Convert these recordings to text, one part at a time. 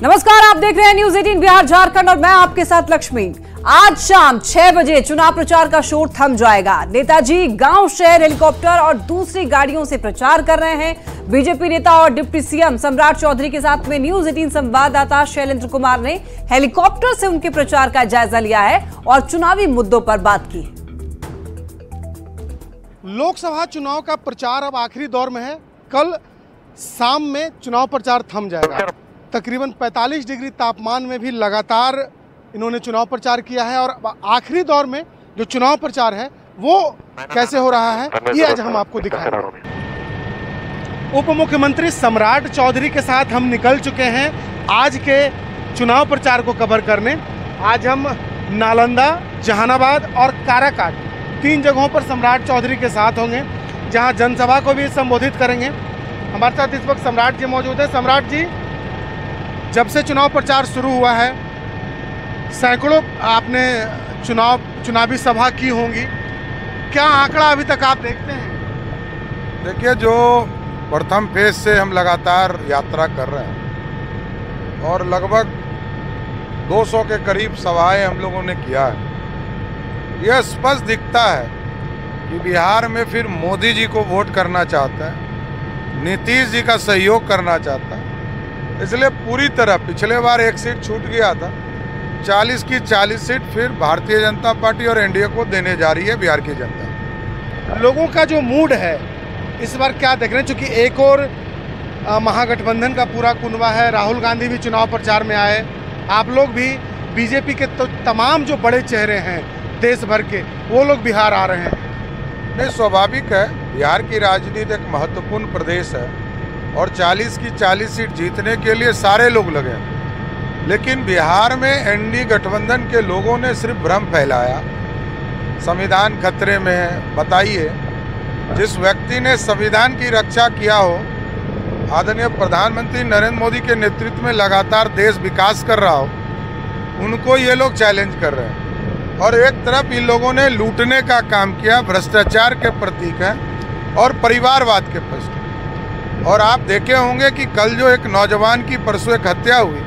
नमस्कार, आप देख रहे हैं न्यूज 18 बिहार झारखंड और मैं आपके साथ लक्ष्मी। आज शाम 6 बजे चुनाव प्रचार का शोर थम जाएगा। नेताजी गांव शहर हेलीकॉप्टर और दूसरी गाड़ियों से प्रचार कर रहे हैं। बीजेपी नेता और डिप्टी सीएम सम्राट चौधरी के साथ में न्यूज 18 संवाददाता शैलेंद्र कुमार ने हेलीकॉप्टर से उनके प्रचार का जायजा लिया है और चुनावी मुद्दों पर बात की। लोकसभा चुनाव का प्रचार अब आखिरी दौर में है। कल शाम में चुनाव प्रचार थम जाएगा। तकरीबन 45 डिग्री तापमान में भी लगातार इन्होंने चुनाव प्रचार किया है और आखिरी दौर में जो चुनाव प्रचार है वो कैसे हो रहा है ये आज हम आपको दिखाएंगे। उप मुख्यमंत्री सम्राट चौधरी के साथ हम निकल चुके हैं आज के चुनाव प्रचार को कवर करने। आज हम नालंदा, जहानाबाद और काराकाट 3 जगहों पर सम्राट चौधरी के साथ होंगे, जहां जनसभा को भी संबोधित करेंगे। हमारे साथ इस वक्त सम्राट जी मौजूद हैं। सम्राट जी, जब से चुनाव प्रचार शुरू हुआ है सैकड़ों आपने चुनावी सभा की होंगी, क्या आंकड़ा अभी तक आप देखते हैं? देखिए, जो प्रथम फेज से हम लगातार यात्रा कर रहे हैं और लगभग 200 के करीब सभाएं हम लोगों ने किया है। यह स्पष्ट दिखता है कि बिहार में फिर मोदी जी को वोट करना चाहता है, नीतीश जी का सहयोग करना चाहता है। इसलिए पूरी तरह, पिछले बार 1 सीट छूट गया था, 40 की 40 सीट फिर भारतीय जनता पार्टी और एनडीए को देने जा रही है बिहार की जनता। लोगों का जो मूड है इस बार क्या देख रहे हैं? चूँकि एक और महागठबंधन का पूरा कुनबा है, राहुल गांधी भी चुनाव प्रचार में आए, आप लोग भी, बीजेपी के तो तमाम जो बड़े चेहरे हैं देश भर के वो लोग बिहार आ रहे हैं। नहीं, स्वाभाविक है, बिहार की राजनीति एक महत्वपूर्ण प्रदेश है और 40 की 40 सीट जीतने के लिए सारे लोग लगे हैं। लेकिन बिहार में एनडीए गठबंधन के लोगों ने सिर्फ भ्रम फैलाया, संविधान खतरे में है। बताइए, जिस व्यक्ति ने संविधान की रक्षा किया हो, आदरणीय प्रधानमंत्री नरेंद्र मोदी के नेतृत्व में लगातार देश विकास कर रहा हो, उनको ये लोग चैलेंज कर रहे हैं। और एक तरफ इन लोगों ने लूटने का काम किया, भ्रष्टाचार के प्रतीक हैं और परिवारवाद के प्रतीक। और आप देखे होंगे कि कल जो एक नौजवान की परसों एक हत्या हुई,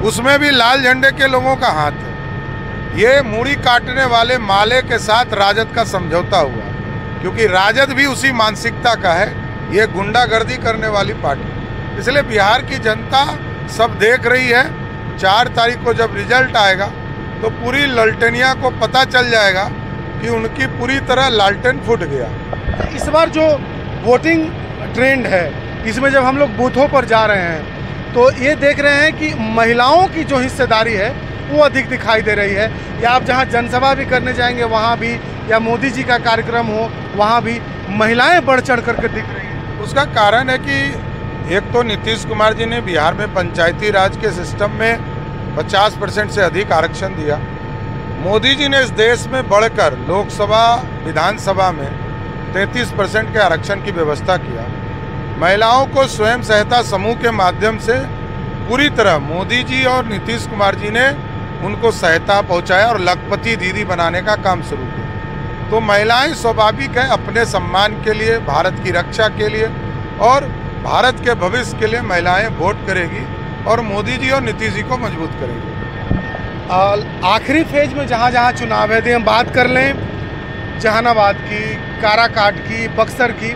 उसमें भी लाल झंडे के लोगों का हाथ है। ये मूड़ी काटने वाले माले के साथ राजद का समझौता हुआ, क्योंकि राजद भी उसी मानसिकता का है, ये गुंडागर्दी करने वाली पार्टी। इसलिए बिहार की जनता सब देख रही है। 4 तारीख को जब रिजल्ट आएगा तो पूरी ललटेनिया को पता चल जाएगा कि उनकी पूरी तरह लालटेन फूट गया। इस बार जो वोटिंग ट्रेंड है, इसमें जब हम लोग बूथों पर जा रहे हैं तो ये देख रहे हैं कि महिलाओं की जो हिस्सेदारी है वो अधिक दिखाई दे रही है। या आप जहां जनसभा भी करने जाएंगे वहां भी, या मोदी जी का कार्यक्रम हो वहां भी महिलाएं बढ़ चढ़ करके दिख रही हैं। उसका कारण है कि एक तो नीतीश कुमार जी ने बिहार में पंचायती राज के सिस्टम में 50% से अधिक आरक्षण दिया। मोदी जी ने इस देश में बढ़कर लोकसभा विधानसभा में 33% के आरक्षण की व्यवस्था किया। महिलाओं को स्वयं सहायता समूह के माध्यम से पूरी तरह मोदी जी और नीतीश कुमार जी ने उनको सहायता पहुंचाया और लखपति दीदी बनाने का काम शुरू किया। तो महिलाएं स्वाभाविक है, अपने सम्मान के लिए, भारत की रक्षा के लिए और भारत के भविष्य के लिए महिलाएं वोट करेगी और मोदी जी और नीतीश जी को मजबूत करेगी। आखिरी फेज में जहाँ जहाँ चुनाव है, यदि हम बात कर लें जहानाबाद की, काराकाट की, बक्सर की,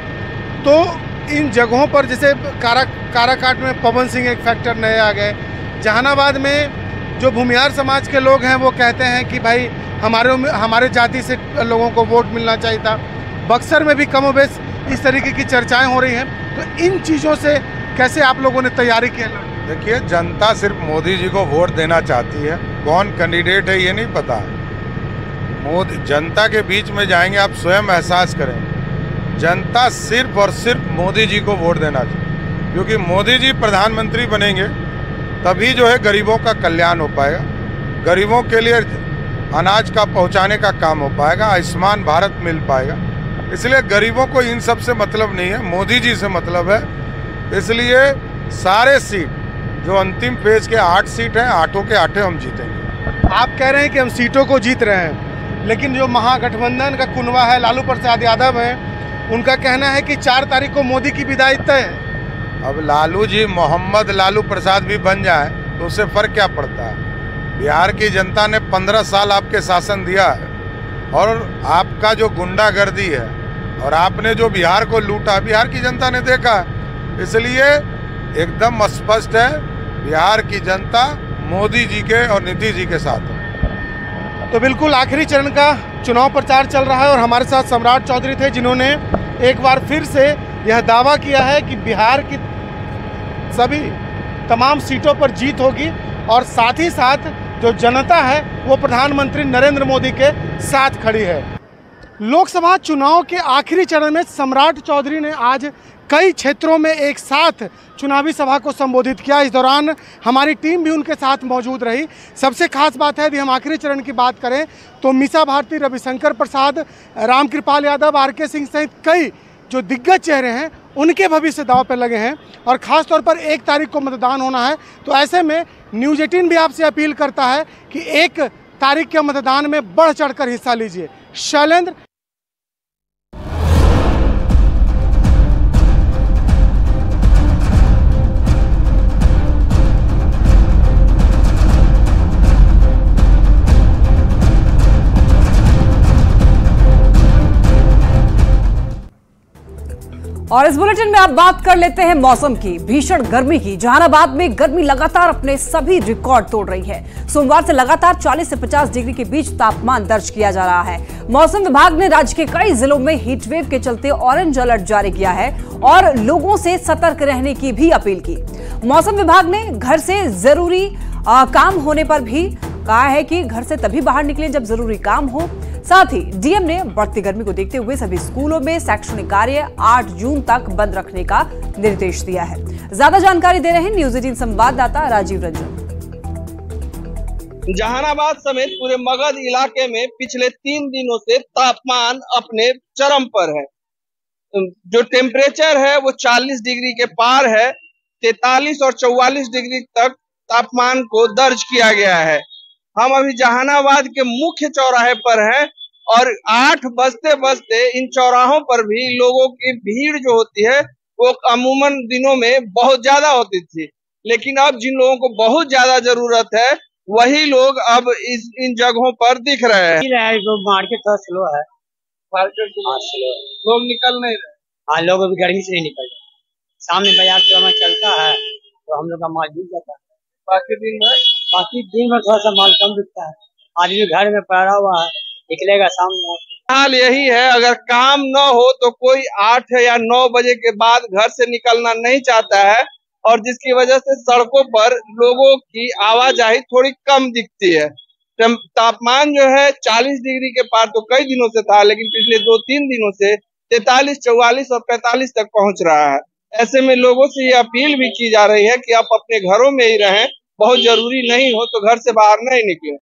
तो इन जगहों पर जैसे काराकाट में पवन सिंह एक फैक्टर नए आ गए। जहानाबाद में जो भूमिहार समाज के लोग हैं वो कहते हैं कि भाई हमारे जाति से लोगों को वोट मिलना चाहिए था। बक्सर में भी कमोबेश इस तरीके की चर्चाएं हो रही हैं। तो इन चीज़ों से कैसे आप लोगों ने तैयारी की है? देखिए, जनता सिर्फ मोदी जी को वोट देना चाहती है, कौन कैंडिडेट है ये नहीं पता है। मोदी जनता के बीच में जाएंगे, आप स्वयं एहसास करें, जनता सिर्फ और सिर्फ मोदी जी को वोट देना चाहिए, क्योंकि मोदी जी प्रधानमंत्री बनेंगे तभी जो है गरीबों का कल्याण हो पाएगा, गरीबों के लिए अनाज का पहुंचाने का काम हो पाएगा, आयुष्मान भारत मिल पाएगा। इसलिए गरीबों को इन सब से मतलब नहीं है, मोदी जी से मतलब है। इसलिए सारे सीट जो अंतिम फेज के 8 सीट हैं, 8 के 8 हम जीतेंगे। आप कह रहे हैं कि हम सीटों को जीत रहे हैं, लेकिन जो महागठबंधन का कुनबा है, लालू प्रसाद यादव है, उनका कहना है कि 4 तारीख को मोदी की विदाई तय है। अब लालू जी मोहम्मद लालू प्रसाद भी बन जाए तो उससे फर्क क्या पड़ता है। बिहार की जनता ने 15 साल आपके शासन दिया है और आपका जो गुंडागर्दी है और आपने जो बिहार को लूटा, बिहार की जनता ने देखा। इसलिए एकदम स्पष्ट है, बिहार की जनता मोदी जी के और नीतीश जी के साथ है। तो बिल्कुल आखिरी चरण का चुनाव प्रचार चल रहा है और हमारे साथ सम्राट चौधरी थे, जिन्होंने एक बार फिर से यह दावा किया है कि बिहार की सभी तमाम सीटों पर जीत होगी और साथ ही साथ जो जनता है वो प्रधानमंत्री नरेंद्र मोदी के साथ खड़ी है। लोकसभा चुनाव के आखिरी चरण में सम्राट चौधरी ने आज कई क्षेत्रों में एक साथ चुनावी सभा को संबोधित किया। इस दौरान हमारी टीम भी उनके साथ मौजूद रही। सबसे खास बात है, यदि हम आखिरी चरण की बात करें तो मीसा भारती, रविशंकर प्रसाद, रामकृपाल यादव, आर.के. सिंह सहित कई जो दिग्गज चेहरे हैं उनके भविष्य दांव पर लगे हैं और ख़ास तौर पर 1 तारीख को मतदान होना है। तो ऐसे में न्यूज़ 18 भी आपसे अपील करता है कि 1 तारीख के मतदान में बढ़ चढ़कर हिस्सा लीजिए। शैलेंद्र। और इस बुलेटिन में आप बात कर लेते हैं मौसम की। भीषण गर्मी की। जहानाबाद में गर्मी लगातार अपने सभी रिकॉर्ड तोड़ रही है। सोमवार से लगातार 40 से 50 डिग्री के बीच तापमान दर्ज किया जा रहा है। मौसम विभाग ने राज्य के कई जिलों में हीटवेव के चलते ऑरेंज अलर्ट जारी किया है और लोगों से सतर्क रहने की भी अपील की। मौसम विभाग ने घर से जरूरी काम होने पर भी कहा है कि घर से तभी बाहर निकलें जब जरूरी काम हो। साथ ही डीएम ने बढ़ती गर्मी को देखते हुए सभी स्कूलों में शैक्षणिक कार्य 8 जून तक बंद रखने का निर्देश दिया है। ज्यादा जानकारी दे रहे हैं न्यूज़ 18 संवाददाता राजीव रंजन। जहानाबाद समेत पूरे मगध इलाके में पिछले 3 दिनों से तापमान अपने चरम पर है। जो टेम्परेचर है वो 40 डिग्री के पार है। 43 और 44 डिग्री तक तापमान को दर्ज किया गया है। हम अभी जहानाबाद के मुख्य चौराहे पर हैं और 8 बजते इन चौराहों पर भी लोगों की भीड़ जो होती है वो अमूमन दिनों में बहुत ज्यादा होती थी, लेकिन अब जिन लोगों को बहुत ज्यादा जरूरत है वही लोग अब इन जगहों पर दिख रहे हैं। मार्केट थोड़ा स्लो है, लोग निकल नहीं रहे। हाँ, लोग अभी गर्मी से नहीं निकल रहे। सामने बाजार चलता है तो हम लोग का माल बिक जाता है। बाकी दिन में थोड़ा सा माल कम बिकता है। आदमी घर में पड़ा हुआ है, निकलेगा सामने। हाल यही है, अगर काम न हो तो कोई 8 या 9 बजे के बाद घर से निकलना नहीं चाहता है और जिसकी वजह से सड़कों पर लोगों की आवाजाही थोड़ी कम दिखती है। तापमान जो है 40 डिग्री के पार तो कई दिनों से था, लेकिन पिछले 2-3 दिनों से 43, 44 और 45 तक पहुंच रहा है। ऐसे में लोगों से ये अपील भी की जा रही है कि आप अपने घरों में ही रहें, बहुत जरूरी नहीं हो तो घर से बाहर नहीं निकलें।